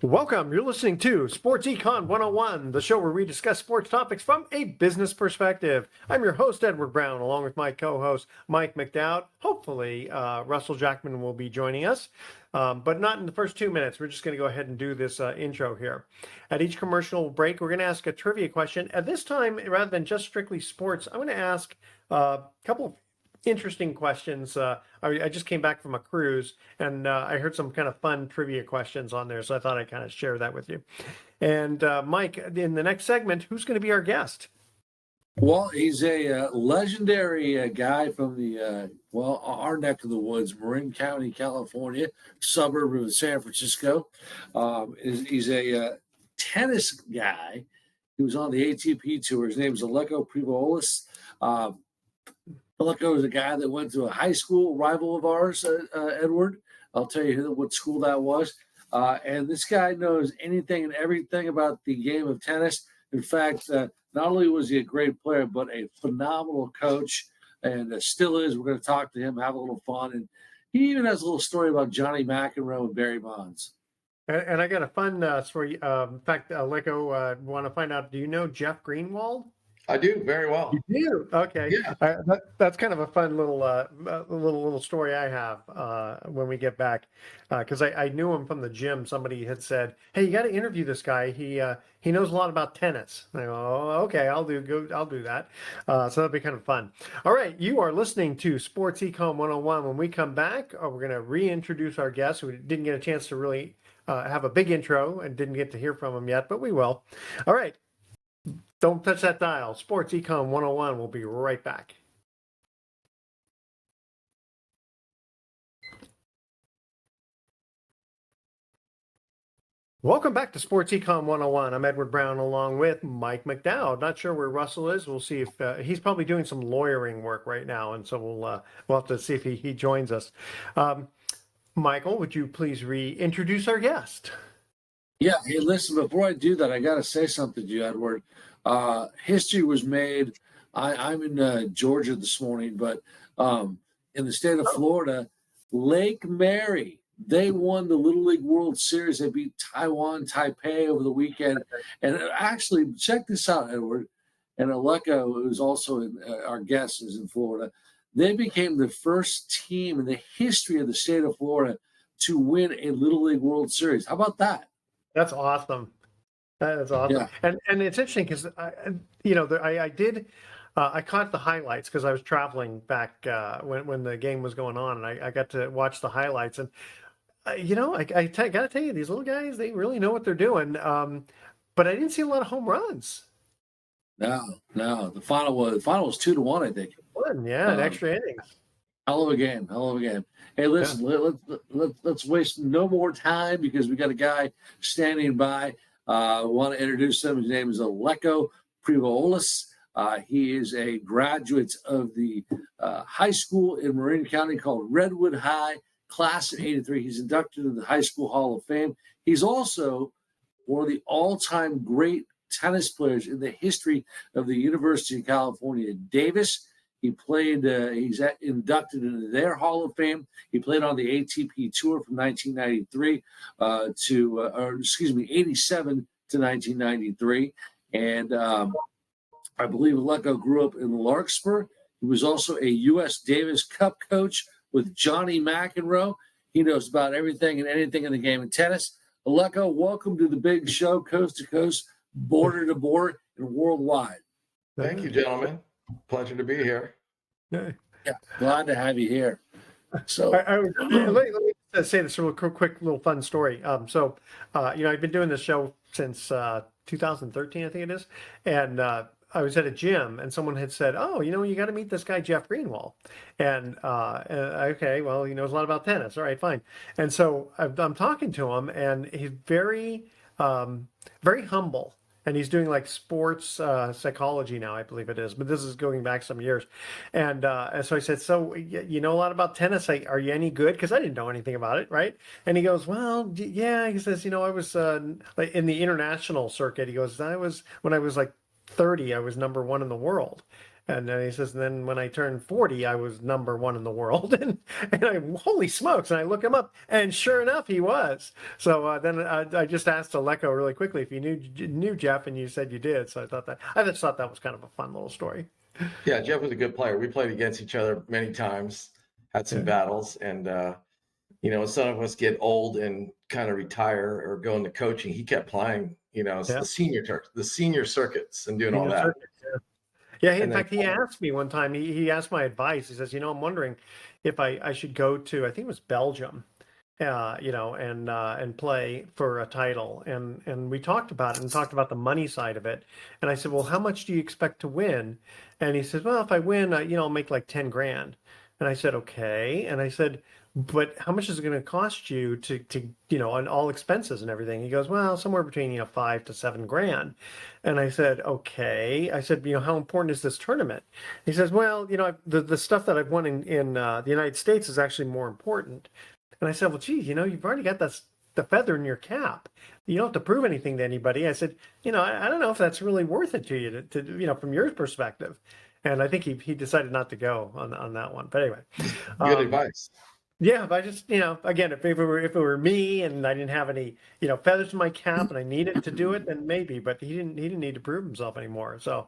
Welcome. You're listening to Sports Econ 101, the show where we discuss sports topics from a business perspective. I'm your host, Edward Brown, along with my co-host, Mike McDowd. Hopefully, Russell Jackman will be joining us, but not in the first 2 minutes. We're just going to go ahead and do this intro here. At each commercial break, we're going to ask a trivia question. At this time, rather than just strictly sports, I'm going to ask a couple of interesting questions. I just came back from a cruise and I heard some kind of fun trivia questions on there. So I thought I'd kind of share that with you. And Mike, in the next segment, who's going to be our guest? Well, he's a legendary guy from the, our neck of the woods, Marin County, California, suburb of San Francisco. He's a tennis guy. He was on the ATP tour. His name is Aleco Preovolos. Aleco is a guy that went to a high school rival of ours, Edward. I'll tell you what school that was. And this guy knows anything and everything about the game of tennis. In fact, not only was he a great player, but a phenomenal coach, and still is. We're going to talk to him, have a little fun. And he even has a little story about Johnny McEnroe and Barry Bonds. And I got a fun story. In fact, Aleco, want to find out, do you know Jeff Greenwald? I do very well. You do? Okay. Yeah. That's kind of a fun little story I have when we get back, because I knew him from the gym. Somebody had said, "Hey, you got to interview this guy. He knows a lot about tennis." And I go, "Oh, okay, I'll do that." So that'll be kind of fun. All right, you are listening to Sports Econ 101. When we come back, we're going to reintroduce our guest. We didn't get a chance to really have a big intro and didn't get to hear from him yet, but we will. All right. Don't touch that dial. Sports Econ 101. We'll be right back. Welcome back to Sports Econ 101. I'm Edward Brown along with Mike McDowd. Not sure where Russell is. We'll see if he's probably doing some lawyering work right now, and so we'll have to see if he joins us. Michael, would you please reintroduce our guest? Yeah. Hey, listen, before I do that, I got to say something to you, Edward. History was made. I'm in Georgia this morning, but in the state of Florida, Lake Mary, they won the Little League World Series. They beat Taiwan, Taipei over the weekend. And actually, check this out, Edward, and Aleco, who's also our guest, is in Florida. They became the first team in the history of the state of Florida to win a Little League World Series. How about that? That's awesome. That's awesome. Yeah. And it's interesting because, I caught the highlights because I was traveling back when the game was going on, and I got to watch the highlights. And, I got to tell you, these little guys, they really know what they're doing. But I didn't see a lot of home runs. No. The final was 2-1, I think. Yeah, in extra innings. Hell of a game. Hey, listen, let's waste no more time because we got a guy standing by. I want to introduce him. His name is Aleco Preovolos. He is a graduate of the high school in Marin County called Redwood High, class of '83. He's inducted into the High School Hall of Fame. He's also one of the all-time great tennis players in the history of the University of California, Davis. He played, he's inducted into their Hall of Fame. He played on the ATP Tour from 1993 87 to 1993. And I believe Aleco grew up in Larkspur. He was also a U.S. Davis Cup coach with Johnny McEnroe. He knows about everything and anything in the game of tennis. Aleco, welcome to the big show, coast to coast, border to border, and worldwide. Thank you, gentlemen. Pleasure to be here. Yeah, glad to have you here. So let me say this real quick little fun story. I've been doing this show since 2013, I think it is. And I was at a gym and someone had said, "Oh, you got to meet this guy, Jeff Greenwald." And okay, well, he knows a lot about tennis. All right, fine. And so I'm talking to him and he's very, very humble. And he's doing like sports psychology now, I believe it is. But this is going back some years. And so I said, "So you know a lot about tennis? Are you any good?" Because I didn't know anything about it, right? And he goes, "Well, yeah." He says, "I was like in the international circuit." He goes, when I was like 30, I was number one in the world." And then he says, and then when I turned 40, I was number one in the world. And holy smokes. And I look him up, and sure enough, he was. So then I just asked Aleco really quickly if you knew Jeff, and you said you did. So I just thought that was kind of a fun little story. Yeah, Jeff was a good player. We played against each other many times, had some battles, and some of us get old and kind of retire or go into coaching. He kept playing, Yeah. the senior circuits and doing all that. Yeah, in And then fact, he asked me one time, he asked my advice. He says, I'm wondering if I should go to, I think it was Belgium, and play for a title. And we talked about it and talked about the money side of it. And I said, well, how much do you expect to win? And he says, well, if I win, I'll make like 10 grand. And I said, okay. And I said, but how much is it going to cost you to on all expenses and everything? He goes, well, somewhere between, 5 to 7 grand. And I said, okay. I said, how important is this tournament? He says, well, the stuff that I've won in the United States is actually more important. And I said, well, gee, you've already got the feather in your cap. You don't have to prove anything to anybody. I said, I don't know if that's really worth it to you to from your perspective. And I think he decided not to go on that one. But anyway, good advice. Yeah, but I just again, if it were me and I didn't have any feathers in my cap and I needed to do it, then maybe. But he didn't need to prove himself anymore. So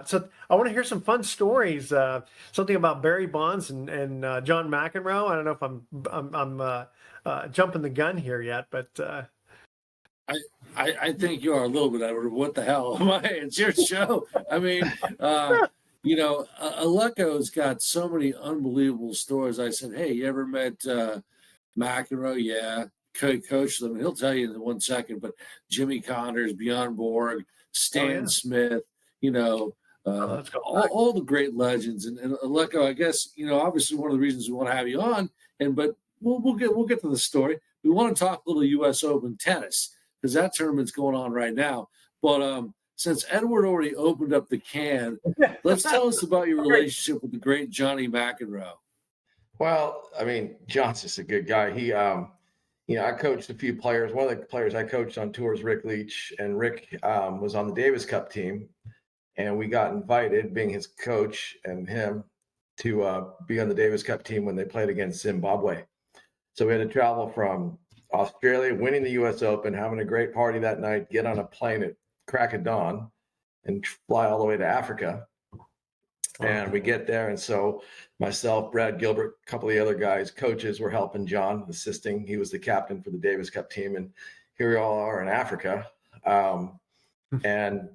so I want to hear some fun stories. Something about Barry Bonds and John McEnroe. I don't know if I'm jumping the gun here yet, but I think you are a little bit. What the hell am I? It's your show. I mean. Aleco's got so many unbelievable stories. I said, hey, you ever met McEnroe? Yeah. Coach them. He'll tell you in 1 second. But Jimmy Connors, Bjorn Borg, Stan Smith, all the great legends. And Aleco, I guess, obviously one of the reasons we want to have you on. But we'll get to the story. We want to talk a little U.S. Open tennis because that tournament's going on right now. But since Edward already opened up the can, let's tell us about your relationship with the great Johnny McEnroe. Well, I mean, John's just a good guy. He, I coached a few players. One of the players I coached on tour is Rick Leach, and Rick was on the Davis Cup team, and we got invited, being his coach and him, to be on the Davis Cup team when they played against Zimbabwe. So we had to travel from Australia, winning the U.S. Open, having a great party that night, get on a plane at crack of dawn and fly all the way to Africa. And we get there. And so myself, Brad Gilbert, a couple of the other guys, coaches were helping John, assisting. He was the captain for the Davis Cup team. And here we all are in Africa and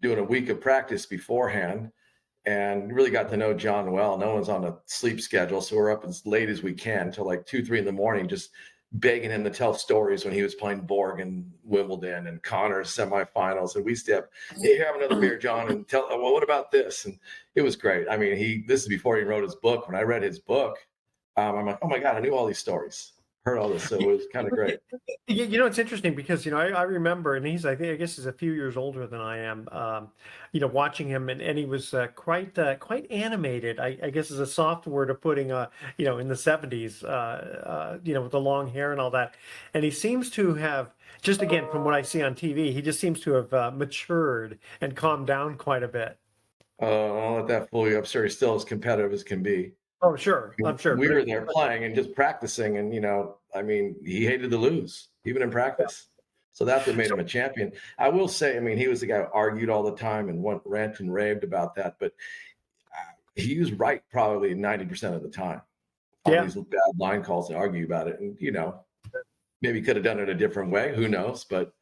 doing a week of practice beforehand, and really got to know John well. No one's on a sleep schedule. So we're up as late as we can till like 2, 3 in the morning, just begging him to tell stories when he was playing Borg and Wimbledon and Connors semifinals. And we step, hey, have another beer, John, and tell, well, what about this? And it was great. I mean, this is before he wrote his book. When I read his book, I'm like, oh my God, I knew all these stories, heard all this. So it was kind of great. It's interesting because, I remember, and I guess he's a few years older than I am, watching him, and he was quite animated, I guess is a soft word of putting, in the 70s, with the long hair and all that. And he seems to have, just again, from what I see on TV, he just seems to have matured and calmed down quite a bit. I'll let that fool you. I'm sure he's still as competitive as can be. Oh, sure. I'm sure. We were there playing and just practicing. And, he hated to lose, even in practice. Yeah. So that's what made him a champion. I will say, he was the guy who argued all the time and went rant and raved about that. But he was right probably 90% of the time on these bad line calls and argue about it. And, maybe could have done it a different way. Who knows? But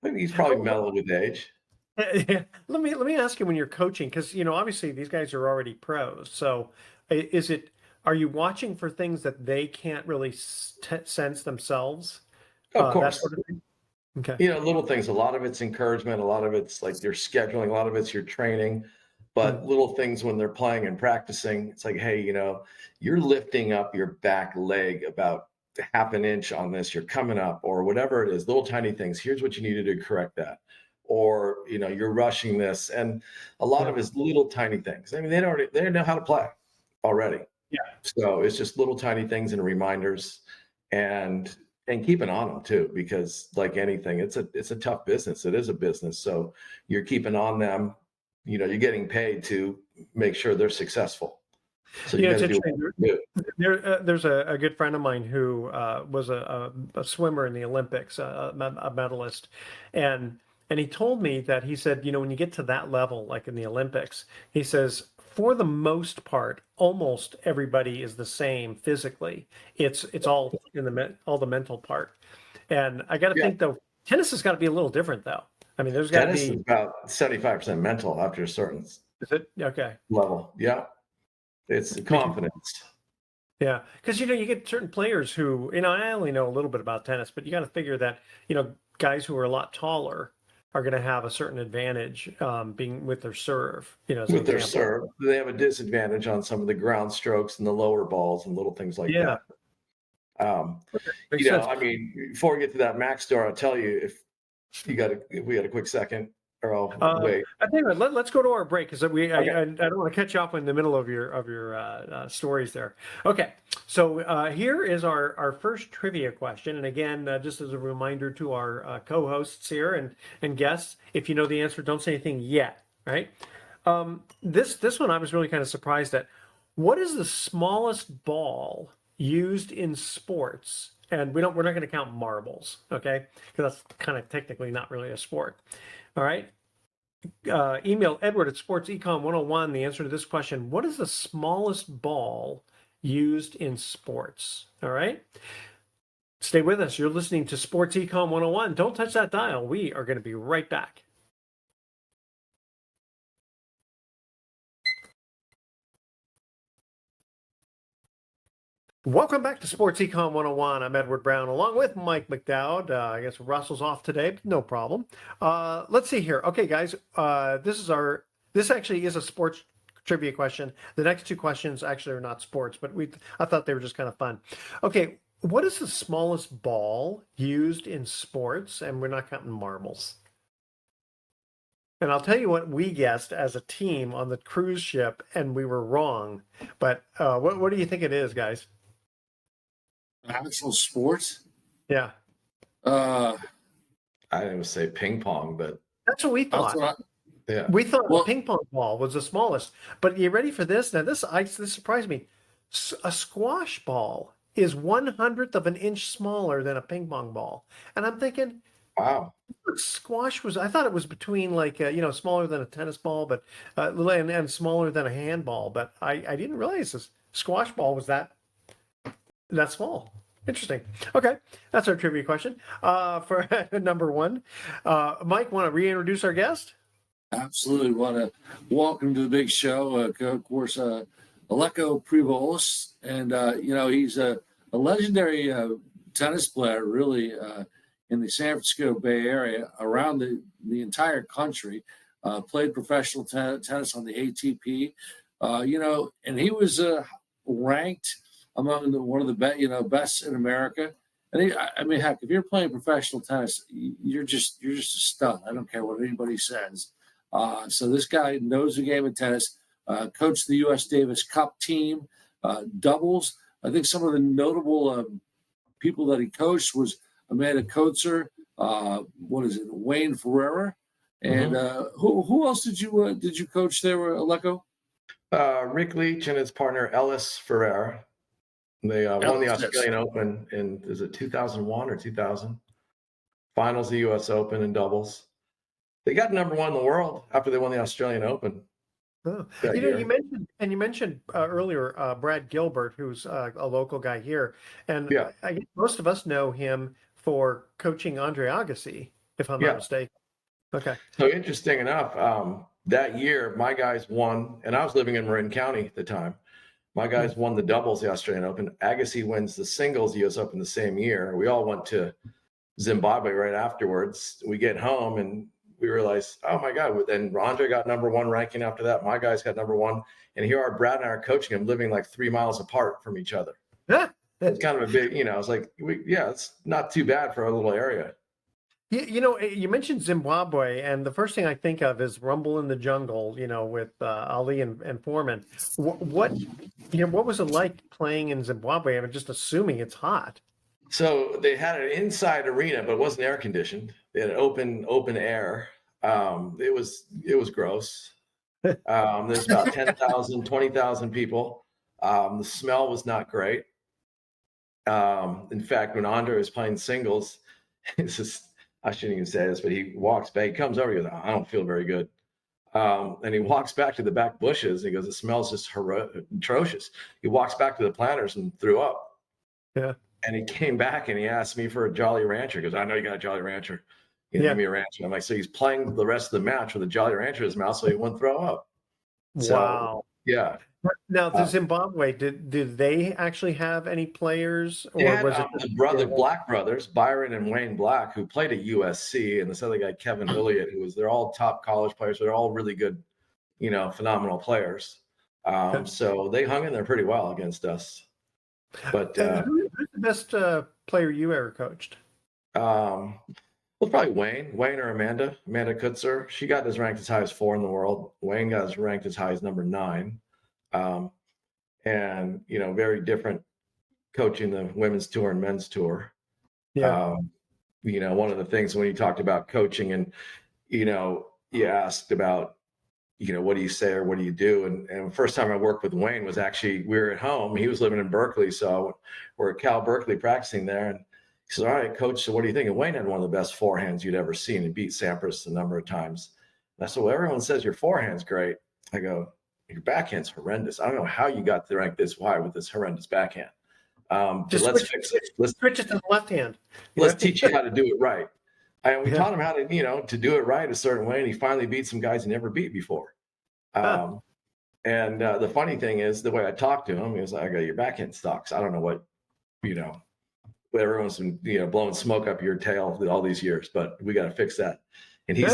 I think he's probably mellowed with age. Let me ask you, when you're coaching, because, obviously these guys are already pros. So are you watching for things that they can't really sense themselves? Of course. That sort of thing? Okay. Little things. A lot of it's encouragement. A lot of it's like your scheduling. A lot of it's your training. But little things when they're playing and practicing, it's like, hey, you're lifting up your back leg about half an inch on this. You're coming up, or whatever it is. Little tiny things. Here's what you need to do to correct that. Or, you're rushing this. And a lot of it's little tiny things. They know how to play already. Yeah. So it's just little tiny things and reminders, and keeping on them too, because like anything, it's a tough business. It is a business. So you're keeping on them, you're getting paid to make sure they're successful. So you Yeah, got it's to do interesting. what There's a good friend of mine who was a swimmer in the Olympics, a medalist, and he told me that he said, when you get to that level, like in the Olympics, he says for the most part, almost everybody is the same physically. It's all in all the mental part, and I got to Yeah. think though, tennis has got to be a little different though. I mean, there's got to tennis is be. about 75% mental after a certain Is it okay? level. Yeah. It's confidence. Yeah, because you get certain players who, I only know a little bit about tennis, but you got to figure that guys who are a lot taller are going to have a certain advantage being with their serve. As an With their example. serve, they have a disadvantage on some of the ground strokes and the lower balls and little things like Yeah, that. makes sense. I mean, before we get to that Mac story, I'll tell you if we had a quick second, or I'll wait. I think let's go to our break because Okay. I don't want to catch you up in the middle of your stories there. Okay, so here is our first trivia question, and again, just as a reminder to our co-hosts here and guests, if you know the answer, don't say anything yet. Right? This one I was really kind of surprised at. What is the smallest ball used in sports? And we're not going to count marbles, okay? Because that's kind of technically not really a sport. All right. Email Edward at SportsEcon101 the answer to this question. What is the smallest ball used in sports? All right. Stay with us. You're listening to Sports Econ 101. Don't touch that dial. We are going to be right back. Welcome back to Sports Econ 101. I'm Edward Brown along with Mike McDowd. I guess Russell's off today, but no problem. Let's see here. Okay, guys, this actually is a sports trivia question. The next two questions actually are not sports, but I thought they were just kind of fun. Okay, what is the smallest ball used in sports? And we're not counting marbles. And I'll tell you what we guessed as a team on the cruise ship, and we were wrong. But what do you think it is, guys? Actual sports? Yeah. I didn't even say ping pong, but That's what we thought. yeah. We thought a ping pong ball was the smallest. But you ready for this? Now, this surprised me. A squash ball is 1/100th of an inch smaller than a ping pong ball. And I'm thinking, Wow. I thought it was between like, smaller than a tennis ball, but and smaller than a handball. But I didn't realize this squash ball was that small. Interesting. Okay, that's our trivia question for number one. Mike, want to reintroduce our guest? Absolutely. Want to welcome to the big show. Of course, Aleco Preovolos, and he's a legendary tennis player, really, in the San Francisco Bay Area, around the entire country. Played professional tennis on the ATP, and he was ranked among one of the best in America. And heck, if you're playing professional tennis, you're just a stud. I don't care what anybody says. So this guy knows the game of tennis. Coached the U.S. Davis Cup team, doubles. I think some of the notable people that he coached was Amanda Coetzer. Wayne Ferreira, and who else did you coach there, Aleco? Rick Leach and his partner Ellis Ferreira. They won the Australian Open is it 2001 or 2000? Finals of the U.S. Open in doubles. They got number one in the world after they won the Australian Open. Oh. You mentioned earlier Brad Gilbert, who's a local guy here, and yeah. I guess most of us know him for coaching Andre Agassi, if I'm not mistaken. Okay. So interesting enough, that year my guys won, and I was living in Marin County at the time. My guys won the doubles, the Australian Open. Agassi wins the singles U.S. Open the same year. We all went to Zimbabwe right afterwards. We get home and we realize, oh my God. Then Andre got number one ranking after that. My guys got number one. And here Brad and I are coaching him, living like 3 miles apart from each other. It's kind of a big, it's like, it's not too bad for a little area. You mentioned Zimbabwe, and the first thing I think of is Rumble in the Jungle, with Ali and Foreman. What was it like playing in Zimbabwe? I'm just assuming it's hot. So they had an inside arena, but it wasn't air conditioned. They had open air. It was gross. There's about 10,000, 20,000 people. The smell was not great. In fact, when Andre was playing singles, it's just, I shouldn't even say this, but he walks back, he comes over, he goes, I don't feel very good. And he walks back to the back bushes. And he goes, it smells just atrocious. He walks back to the planters and threw up. Yeah. And he came back and he asked me for a Jolly Rancher. He goes, I know you got a Jolly Rancher. He gave me a Rancher. I'm like, so he's playing the rest of the match with a Jolly Rancher in his mouth so he wouldn't throw up. So, Wow. yeah. Now, the Zimbabwe, did they actually have any players, or They had, was it the Black brothers, Byron and Wayne Black, who played at USC, and this other guy, Kevin Hilliard, they're all top college players. They're all really good, phenomenal players. So they hung in there pretty well against us. But who's the best player you ever coached? well, probably Wayne or Amanda Kutzer. She got as ranked as high as 4 in the world. Wayne got as ranked as high as number 9. And very different coaching the women's tour and men's tour. Yeah. One of the things when you talked about coaching and you asked about what do you say or what do you do, and the first time I worked with Wayne was actually, we were at home, he was living in Berkeley, so we're at Cal Berkeley practicing there, and he said, all right, coach, so what do you think? And Wayne had one of the best forehands you'd ever seen and beat Sampras a number of times. And I said, well, everyone says your forehand's great. I go, your backhand's horrendous. I don't know how you got to rank this high with this horrendous backhand. Just let's fix it. Let's switch it to the left hand. Let's teach you how to do it right. And we taught him how to, to do it right a certain way. And he finally beat some guys he never beat before. And the funny thing is, the way I talked to him, he was like, I got your backhand sucks. I don't know what, everyone's been, blowing smoke up your tail all these years, but we got to fix that. And he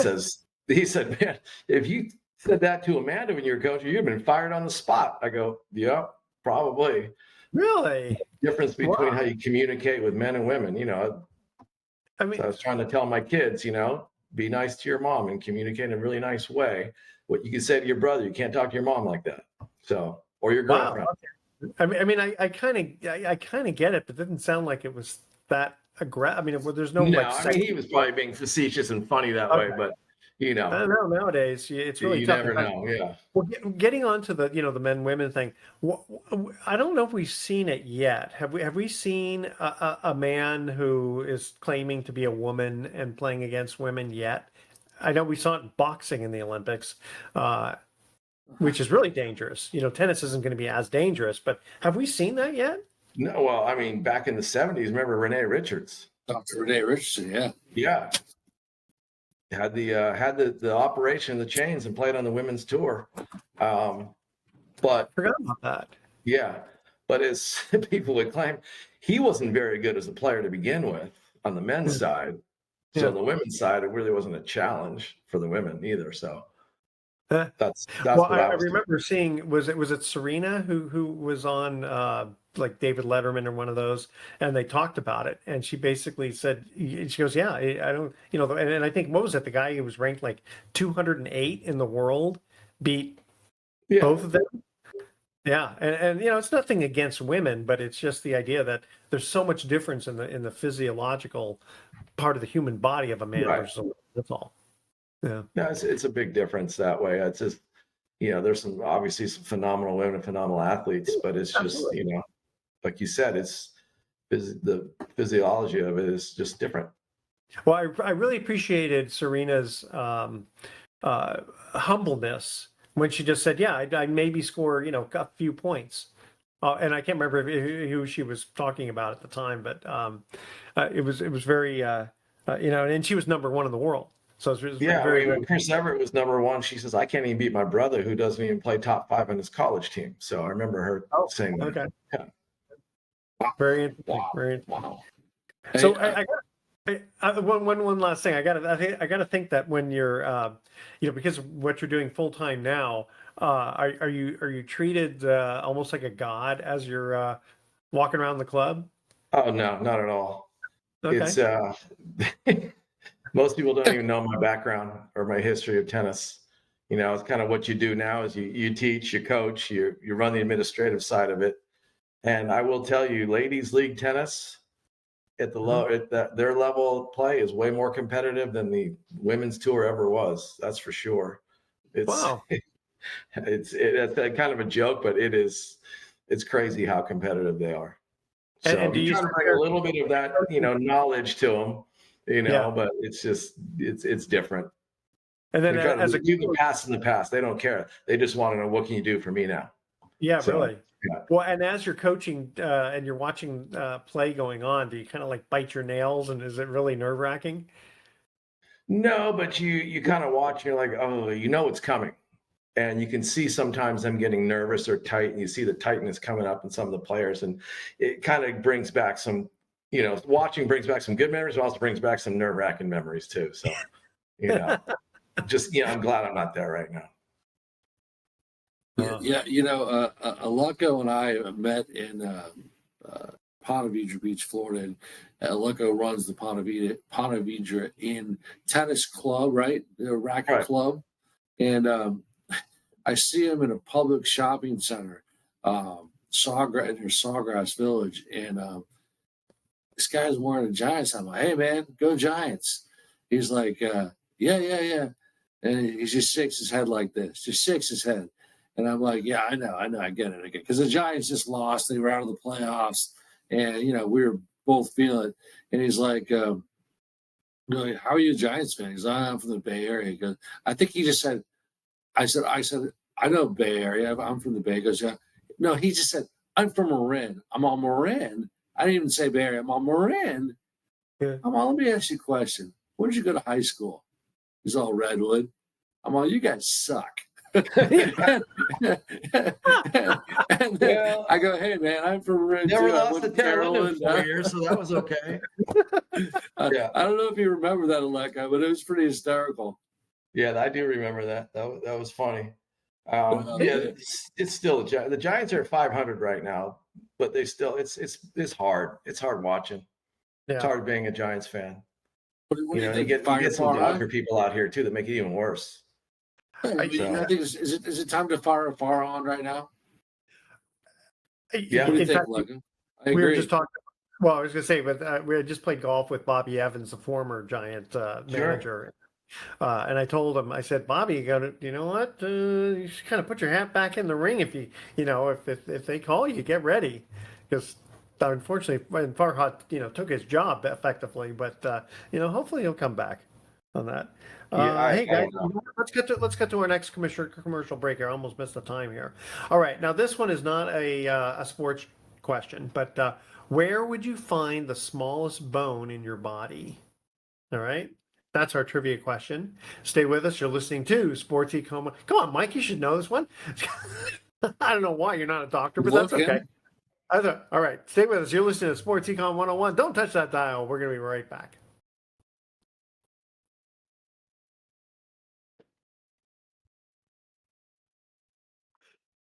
said, man, if you said that to Amanda when you were coaching, you've been fired on the spot. I go, yeah, probably. Really? Difference between how you communicate with men and women, I mean, so I was trying to tell my kids, be nice to your mom and communicate in a really nice way. What you can say to your brother, you can't talk to your mom like that. So, or your girlfriend. Wow. I mean, I kind of get it, but it didn't sound like it was that aggressive. I mean, there's no. I mean, he was probably being facetious and funny that way, but I don't know. Nowadays, it's really tough. You never know. Yeah. Well, getting on to the the men-women thing, I don't know if we've seen it yet. Have we seen a man who is claiming to be a woman and playing against women yet? I know we saw it in boxing in the Olympics, which is really dangerous. Tennis isn't going to be as dangerous, but have we seen that yet? No. Well, I mean, back in the 70s, remember Renee Richards? Dr. Renee Richardson, yeah. Yeah. Had the operation, the chains, and played on the women's tour. But forgot about that. Yeah. But as people would claim, he wasn't very good as a player to begin with on the men's side. So the women's side, it really wasn't a challenge for the women either. So that's well, what I remember seeing, was it Serena who was on like David Letterman or one of those, and they talked about it, and she basically said, she goes, yeah, I don't, and I think, what was it, the guy who was ranked like 208 in the world beat both of them. Yeah, and it's nothing against women, but it's just the idea that there's so much difference in the physiological part of the human body of a man versus a woman. That's all. Yeah. No, it's a big difference that way. It's just, there's obviously some phenomenal women and phenomenal athletes, but it's just, like you said, the physiology of it is just different. Well, I really appreciated Serena's humbleness when she just said, yeah, I maybe score, a few points. And I can't remember who she was talking about at the time, but it was very, and she was number 1 in the world. So it was very. When Chris Everett was number 1, she says, I can't even beat my brother who doesn't even play top 5 on his college team. So I remember her saying that. Okay. Yeah. Very interesting. Very interesting. Wow. So one last thing. I gotta think that when you're, because what you're doing full time now, are you treated almost like a god as you're walking around the club? Oh no, not at all. Okay. It's most people don't even know my background or my history of tennis. It's kind of what you do now is you teach, you coach, you run the administrative side of it. And I will tell you, ladies league tennis at their level of play is way more competitive than the women's tour ever was. That's for sure. Wow. it's a kind of a joke, but it's crazy how competitive they are. So And do you you try to bring a little bit of that, knowledge to them, Yeah. but it's different. And then We try to as a review the past in the past. They don't care. They just want to know, what can you do for me now? Yeah, So, really. yeah. Well, and as you're coaching and you're watching play going on, do you kind of like bite your nails, and is it really nerve-wracking? No, but you kind of watch, and you're like, oh, it's coming. And you can see sometimes them getting nervous or tight, and you see the tightness coming up in some of the players. And it kind of brings back some, watching brings back some good memories, but also brings back some nerve-wracking memories too. So, I'm glad I'm not there right now. Yeah, Aleco and I met in Ponte Vedra Beach, Florida. And Aleco runs the Ponte Vedra in tennis club, right? The racket Right. club. And I see him in a public shopping center, Sawgrass Village. And this guy's wearing a Giants hat. I'm like, hey, man, go Giants. He's like, yeah. And he just shakes his head like this, just shakes his head. And I'm like, yeah, I know, I get it. Because the Giants just lost. They were out of the playoffs. And, we were both feeling it. And he's like, how are you a Giants fan? He's like, I'm from the Bay Area. He goes, I think he just said, I said, I know Bay Area. I'm from the Bay. He goes, yeah. No, he just said, I'm from Marin. I'm on Marin. I didn't even say Bay Area. I'm on Marin. Yeah. I'm on, let me ask you a question. Where did you go to high school? He's all Redwood. I'm all, you guys suck. and Well, I go, hey man, I'm from Marin. Never too. lost a Maryland. in 4 years, so that was okay. Yeah. I don't know if you remember that, Aleco, but it was pretty hysterical. Yeah, I do remember that. That was funny. Yeah. It's still the Giants are at 500 right now, but they still it's hard. It's hard watching. It's Yeah. hard being a Giants fan. What do you You think? get some Fire Dodger people out here too that make it even worse. I think is it time to fire far on right now? Yeah. What do you In think, fact, Aleco? I we were agree. just talking. Well, I was going to say, but we had just played golf with Bobby Evans, the former Giant manager. And I told him, I said, Bobby, you know what? You should kind of put your hat back in the ring if if they call you, get ready, because unfortunately, Farhad, took his job effectively, but hopefully he'll come back on that. Hey guys, let's get to our next commercial break here. I almost missed the time here. All right, now this one is not a sports question, but where would you find the smallest bone in your body? All right. That's our trivia question. Stay with us. You're listening to Sports Econ. Come on, Mike, you should know this one. I don't know why you're not a doctor, but that's okay. All right, stay with us. You're listening to Sports Econ 101. Don't touch that dial. We're going to be right back.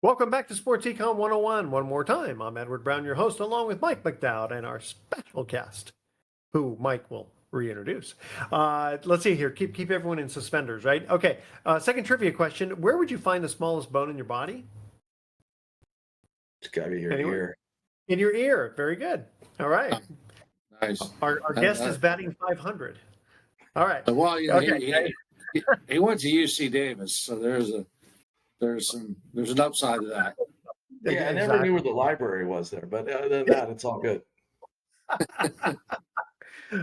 Welcome back to Sports Econ 101. One more time, I'm Edward Brown, your host, along with Mike McDowd and our special guest, who Mike will reintroduce. Let's see here. Keep everyone in suspenders, right? Okay. Second trivia question: where would you find the smallest bone in your body? It's got to be your ear. In your ear. Very good. All right. Nice. Our guest is batting 500. All right. Well, Okay. he went to UC Davis, so there's an upside to that. Yeah, I never knew where the library was there, but other than that, it's all good.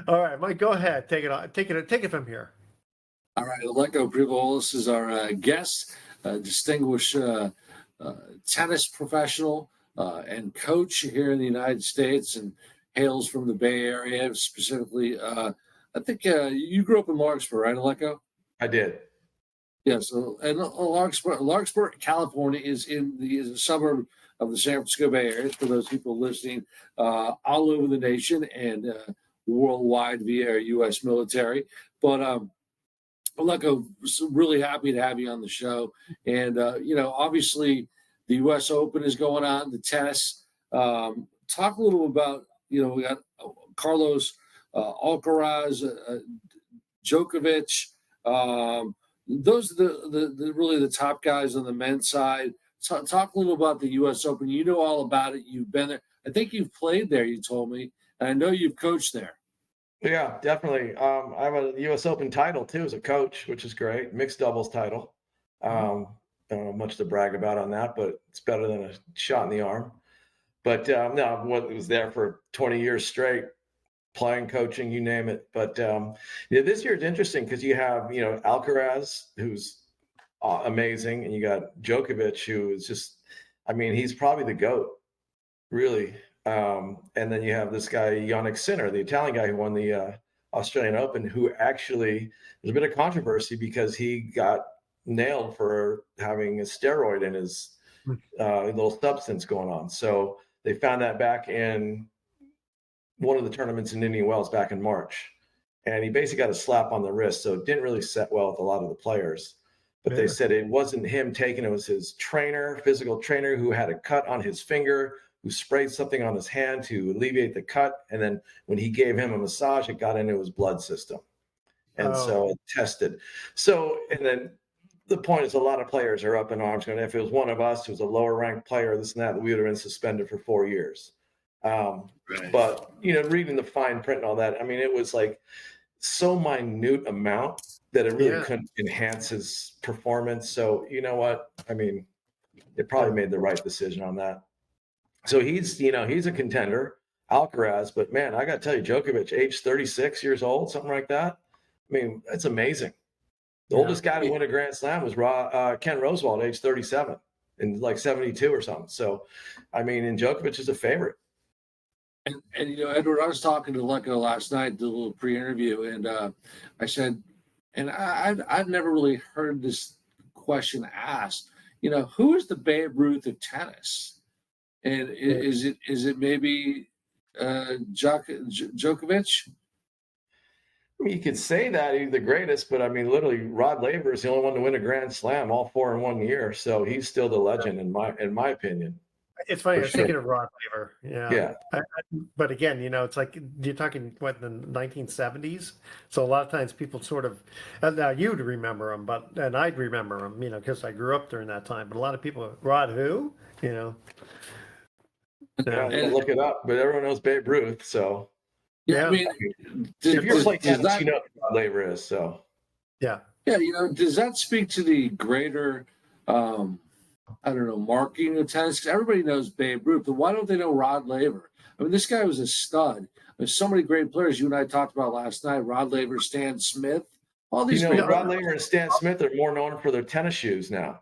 All right, Mike, go ahead. Take it from here. All right, Aleco Preovolos is our guest, distinguished tennis professional and coach here in the United States, and hails from the Bay Area. Specifically, I think you grew up in Larkspur, right, Aleco? I did. Yeah. So, and Larkspur, California, is a suburb of the San Francisco Bay Area. For those people listening all over the nation and worldwide via our U.S. military. But Aleco, really happy to have you on the show. And obviously, the U.S. Open is going on. The tennis. Talk a little about we got Carlos Alcaraz, Djokovic. Those are the really the top guys on the men's side. Talk a little about the U.S. Open. You know all about it. You've been there. I think you've played there. You told me, and I know you've coached there. Yeah, definitely. I have a U.S. Open title too as a coach, which is great. Mixed doubles title. much to brag about on that, but it's better than a shot in the arm. But no, I was there for 20 years straight, playing, coaching, you name it. But yeah, this year is interesting because you have, Alcaraz, who's amazing, and you got Djokovic, who is just, I mean, he's probably the GOAT, really. And then you have this guy, Yannick Sinner, the Italian guy who won the Australian Open, who actually, there's a bit of controversy because he got nailed for having a steroid in his little substance going on. So they found that back in one of the tournaments in Indian Wells back in March. And he basically got a slap on the wrist. So it didn't really set well with a lot of the players. But they said it wasn't him taking it, was his trainer, physical trainer, who had a cut on his finger, who sprayed something on his hand to alleviate the cut. And then when he gave him a massage, it got into his blood system. And so it tested. So, and then the point is, a lot of players are up in arms going, if it was one of us who was a lower ranked player, this and that, we would have been suspended for 4 years. Right. But, reading the fine print and all that, I mean, it was like so minute amount that it really couldn't enhance his performance. So, you know what? I mean, they probably made the right decision on that. So he's a contender, Alcaraz, but man, I got to tell you, Djokovic, age 36 years old, something like that. I mean, that's amazing. The oldest guy to win a Grand Slam was Ken Rosewall at age 37 in like 72 or something. So, I mean, and Djokovic is a favorite. And Edward, I was talking to Aleco last night, did a little pre-interview, and I said, and I've never really heard this question asked. Who is the Babe Ruth of tennis? And is it maybe Djokovic? I mean, you could say that he's the greatest, but I mean, literally, Rod Laver is the only one to win a Grand Slam, all 4 in 1 year. So he's still the legend in my opinion. It's funny. I was sure. thinking of Rod Laver. Yeah. But again, it's like you're talking the 1970s. So a lot of times people sort of now you'd remember him, and I'd remember him, because I grew up during that time. But a lot of people, Rod who, Yeah, look it up, but everyone knows Babe Ruth. So I mean, if you're playing tennis, you know what Rod Laver is. So yeah. Does that speak to the greater marketing of tennis? Because everybody knows Babe Ruth, but why don't they know Rod Laver? I mean, this guy was a stud. There's so many great players you and I talked about last night. Rod Laver, Stan Smith, all these. Rod Laver and Stan Smith are more known for their tennis shoes now.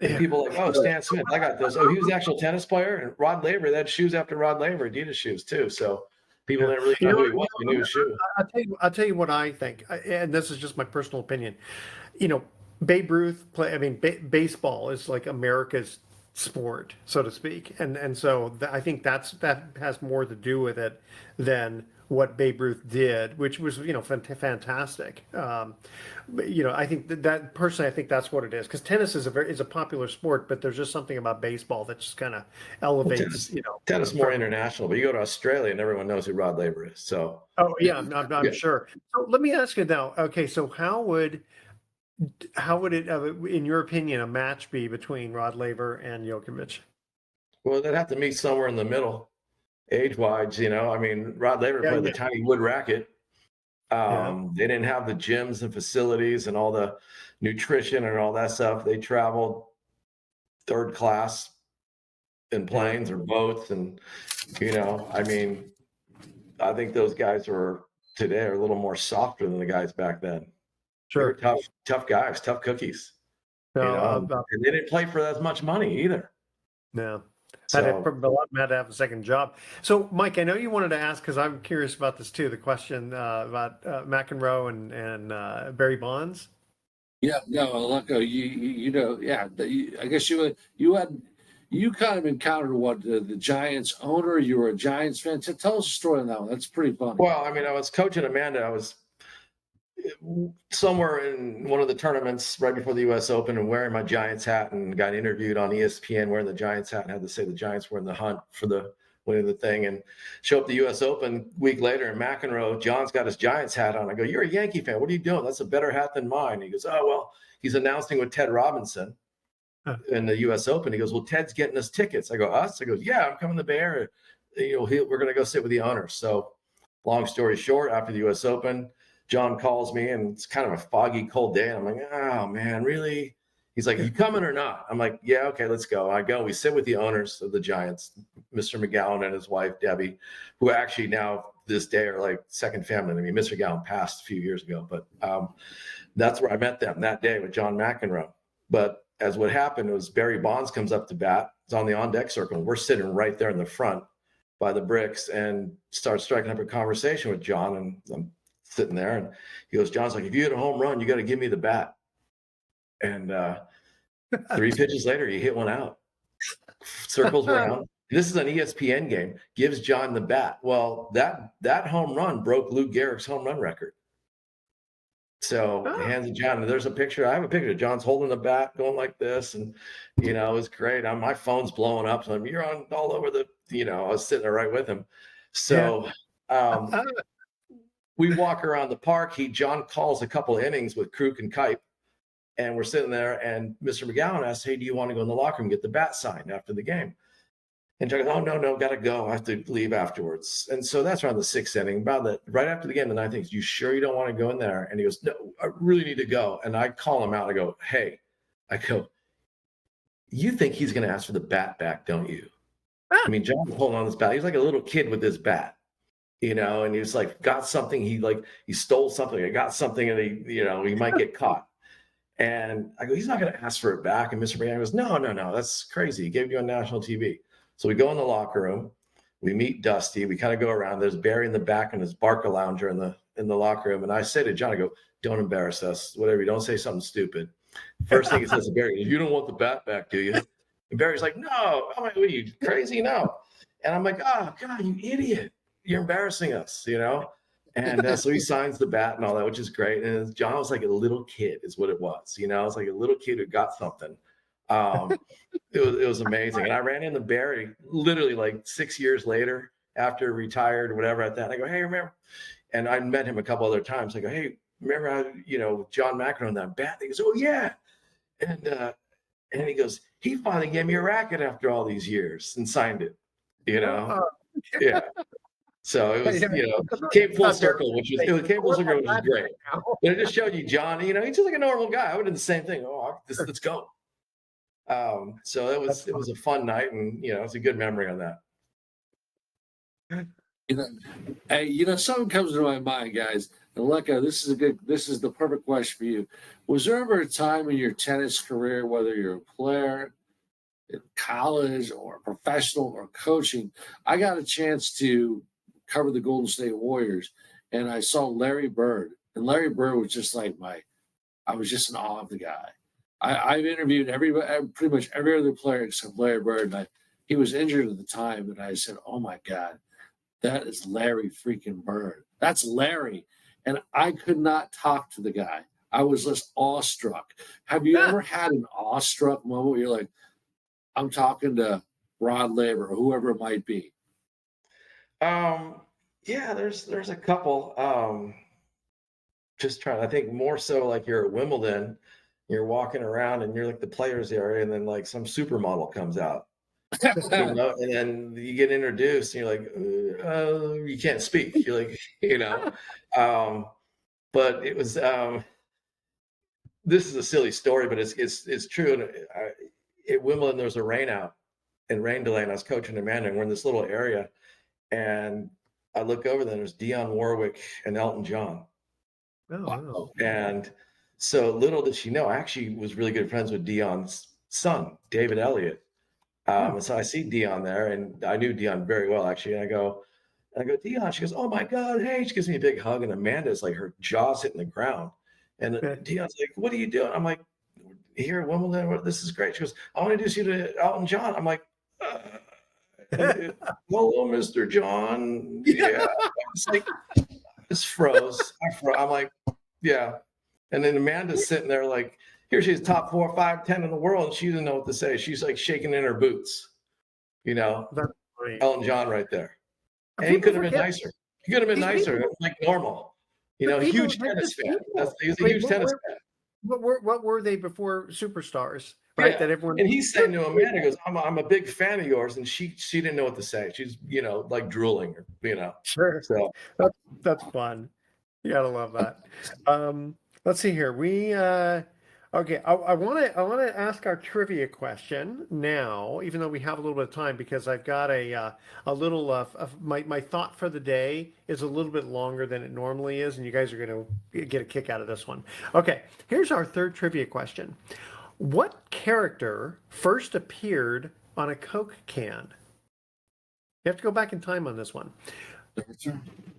And people are like, oh, Stan Smith, I got those. Oh, he was the actual tennis player. And Rod Laver, they had shoes after Rod Laver, Adidas shoes too. So people didn't really know who he was. They knew his shoe. I'll tell you what I think, and this is just my personal opinion. Babe Ruth baseball is like America's sport, so to speak, and so I think that has more to do with it than what Babe Ruth did, which was fantastic. I think that personally, I think that's what it is, because tennis is a popular sport, but there's just something about baseball that just kind of elevates. Tennis more international, but you go to Australia and everyone knows who Rod Laver is. So I'm sure. So let me ask you now. Okay, so how would it, in your opinion, a match be between Rod Laver and Djokovic? Well, they'd have to meet somewhere in the middle, age-wise. I mean, Rod Laver played the tiny wood racket. They didn't have the gyms and facilities and all the nutrition and all that stuff. They traveled third class in planes or boats, and I mean, I think those guys today are a little more softer than the guys back then. Sure. Tough guys, tough cookies. No, and they didn't play for as much money either. No. So, a lot of them had to have a second job. So, Mike, I know you wanted to ask, because I'm curious about this too, the question about McEnroe and Barry Bonds. Yeah, no, Aleco, I guess you kind of encountered what the Giants owner. You were a Giants fan. Tell us a story on that one. That's pretty fun. Well, I mean, I was coaching Amanda. I was somewhere in one of the tournaments right before the U.S. Open and wearing my Giants hat, and got interviewed on ESPN wearing the Giants hat and had to say the Giants were in the hunt for the winning the thing, and show up the U.S. Open week later, and McEnroe, John's got his Giants hat on. I go, you're a Yankee fan. What are you doing? That's a better hat than mine. He goes, oh, well, he's announcing with Ted Robinson in the U.S. Open. He goes, well, Ted's getting us tickets. I go, us? I go, yeah, I'm coming to the Bay Area. We're going to go sit with the owner. So long story short, after the U.S. Open, John calls me, and it's kind of a foggy, cold day. And I'm like, oh, man, really? He's like, you coming or not? I'm like, yeah, okay, let's go. I go. We sit with the owners of the Giants, Mr. McGowan and his wife, Debbie, who actually now this day are like second family to me. Mr. McGowan passed a few years ago, but that's where I met them that day with John McEnroe. But as what happened was Barry Bonds comes up to bat. It's on the on-deck circle. We're sitting right there in the front by the bricks and starts striking up a conversation with John. And I'm sitting there and he goes, John's like, if you hit a home run, you got to give me the bat. And 3 pitches later, you hit one out. Circles around. This is an ESPN game. Gives John the bat. Well, that home run broke Lou Gehrig's home run record. So he hands it John, and there's a picture. I have a picture of John's holding the bat, going like this, and it was great. My phone's blowing up, so you're on all over the. I was sitting there right with him. So we walk around the park. John calls a couple of innings with Kruk and Kipe. And we're sitting there, and Mr. McGowan asks, hey, do you want to go in the locker room and get the bat signed after the game? And John goes, oh, no, got to go. I have to leave afterwards. And so that's around the 6th inning. Right after the game, the 9th inning, you sure you don't want to go in there? And he goes, no, I really need to go. And I call him out. I go, hey, you think he's going to ask for the bat back, don't you? I mean, John was holding on this bat. He's like a little kid with this bat, and he was like, got something. He stole something. I got something, and he might get caught. And I go, he's not going to ask for it back. And Mr. McGowan goes, no, that's crazy. He gave you on national TV. So we go in the locker room. We meet Dusty. We kind of go around. There's Barry in the back and his Barca lounger in the locker room. And I say to John, I go, don't embarrass us. Whatever. You don't say something stupid. First thing he says to Barry is, you don't want the bat back, do you? And Barry's like, no. I'm like, what are you, crazy? No. And I'm like, oh, God, you idiot. You're embarrassing us, And so he signs the bat and all that, which is great. And John was like a little kid is what it was. It was like a little kid who got something. It was amazing. And I ran into Barry literally like 6 years later after retired or whatever at that. And I go, hey, remember? And I met him a couple other times. I go, hey, remember how, John McEnroe on that bat? He goes, oh, yeah. And he goes, he finally gave me a racket after all these years and signed it, Yeah. So it was, came full circle, which was great. But it just showed you, John, he's just like a normal guy. I would have done the same thing. Let's go. So it was a fun night, and it's a good memory on that. Something comes to my mind, guys. And Aleco, this is the perfect question for you. Was there ever a time in your tennis career, whether you're a player in college or professional or coaching, I got a chance to cover the Golden State Warriors, and I saw Larry Bird, and Larry Bird was just like I was just in awe of the guy. I've interviewed pretty much every other player except Larry Bird, and he was injured at the time, and I said, oh my God, that is Larry freaking Bird. That's Larry. And I could not talk to the guy. I was just awestruck. Have you ever had an awestruck moment where you're like, I'm talking to Rod Laver or whoever it might be? Yeah, there's a couple. Just trying. I think more so like you're at Wimbledon, you're walking around and you're like the players area, and then like some supermodel comes out, and then you get introduced, and you're like, you can't speak. You're like, but it was. This is a silly story, but it's true. And at Wimbledon, there was a rain out and rain delay, and I was coaching Amanda, and we're in this little area. And I look over there, there's Dionne Warwick and Elton John. Oh, wow. And so little did she know, I actually was really good friends with Dion's son, David Elliott. And so I see Dionne there, and I knew Dionne very well, actually. And I go, Dionne, she goes, oh my God, hey, she gives me a big hug. And Amanda's like, her jaw's hitting the ground. And Dionne's like, what are you doing? I'm like, here at Wimbledon, this is great. She goes, I want to introduce you to Elton John. I'm like, hello, Mr. John. Yeah. It's like, I just froze. I'm like, yeah. And then Amanda's sitting there like, here she's top 4, 5, 10 in the world, and she didn't know what to say. She's like shaking in her boots. That's great. Elton John right there. And he could have been nicer. He could have been nicer, like normal. Huge tennis fan. He's a huge tennis fan. What were they before superstars? Right. Yeah. That everyone. And he's saying to Amanda, goes, I'm a big fan of yours. And she didn't know what to say. She's, like drooling, Sure. So That's fun. You gotta love that. Let's see here. Okay, I want to ask our trivia question now, even though we have a little bit of time, because I've got a little of my thought for the day is a little bit longer than it normally is, and you guys are going to get a kick out of this one. Okay, here's our third trivia question. What character first appeared on a Coke can? You have to go back in time on this one.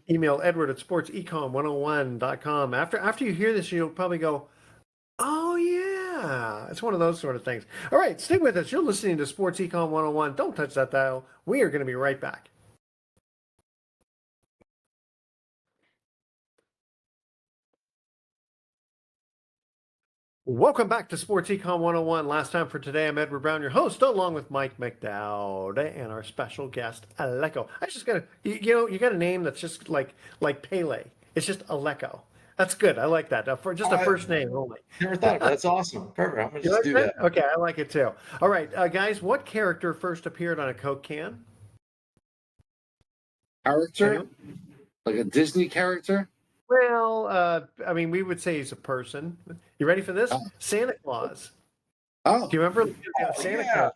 Email Edward at sportsecon101.com. After you hear this, you'll probably go, oh, yeah. It's one of those sort of things. All right, stick with us. You're listening to Sports Econ 101. Don't touch that dial. We are going to be right back. Welcome back to Sports Econ 101. Last time for today, I'm Edward Brown, your host, along with Mike McDowd and our special guest, Aleco. I just got you got a name that's just like Pele. It's just Aleco. That's good. I like that. For just a first name only. Never thought of it. That's awesome. Perfect. I'm going to just do that. Okay, I like it too. All right, guys, what character first appeared on a Coke can? Character? Like a Disney character? Well, I mean, we would say he's a person. You ready for this? Santa Claus. Oh. Do you remember Santa Claus?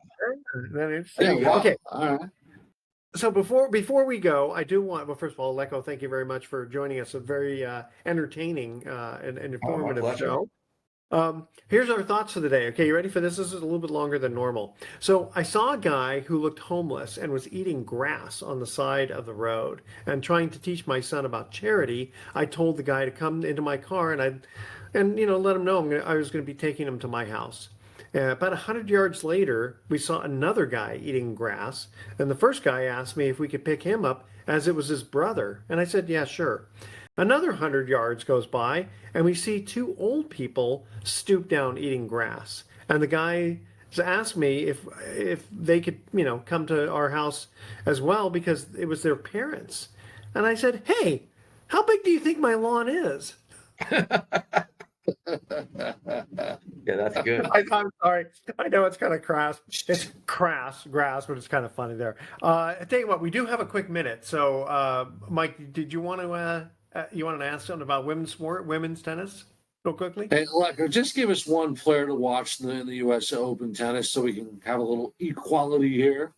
Yeah, okay. All right. So before we go, I do want, well, first of all, Aleco, thank you very much for joining us. A very entertaining and informative show. Here's our thoughts for the day. Okay, you ready for this? This is a little bit longer than normal. So I saw a guy who looked homeless and was eating grass on the side of the road. And trying to teach my son about charity, I told the guy to come into my car and let him know I was going to be taking him to my house. About 100 yards later, we saw another guy eating grass, and the first guy asked me if we could pick him up as it was his brother, and I said, yeah, sure. Another 100 yards goes by, and we see two old people stoop down eating grass, and the guy asked me if they could, come to our house as well because it was their parents, and I said, hey, how big do you think my lawn is? Yeah, that's good. I'm sorry. I know it's kind of crass. It's crass grass, but it's kind of funny there. I tell you what, we do have a quick minute. So, Mike, did you want to ask something about women's tennis, real quickly? Hey, Aleco, just give us one player to watch in the U.S. Open tennis, so we can have a little equality here.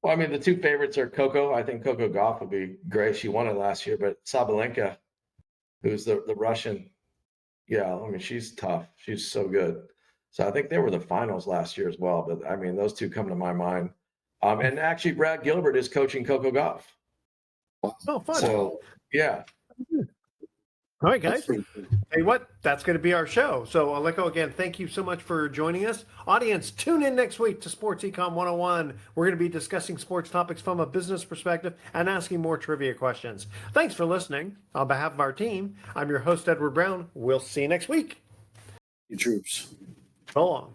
Well, I mean, the two favorites are Coco. I think Coco Gauff would be great. She won it last year, but Sabalenka, who's the Russian. Yeah, I mean, she's tough. She's so good. So I think they were the finals last year as well. But I mean, those two come to my mind. And actually, Brad Gilbert is coaching Coco Gauff. Oh, fun. So, yeah. All right, guys. Hey, what? That's going to be our show. So, Aleco, again, thank you so much for joining us. Audience, tune in next week to Sports Econ 101. We're going to be discussing sports topics from a business perspective and asking more trivia questions. Thanks for listening. On behalf of our team, I'm your host, Edward Brown. We'll see you next week. You troops. So long.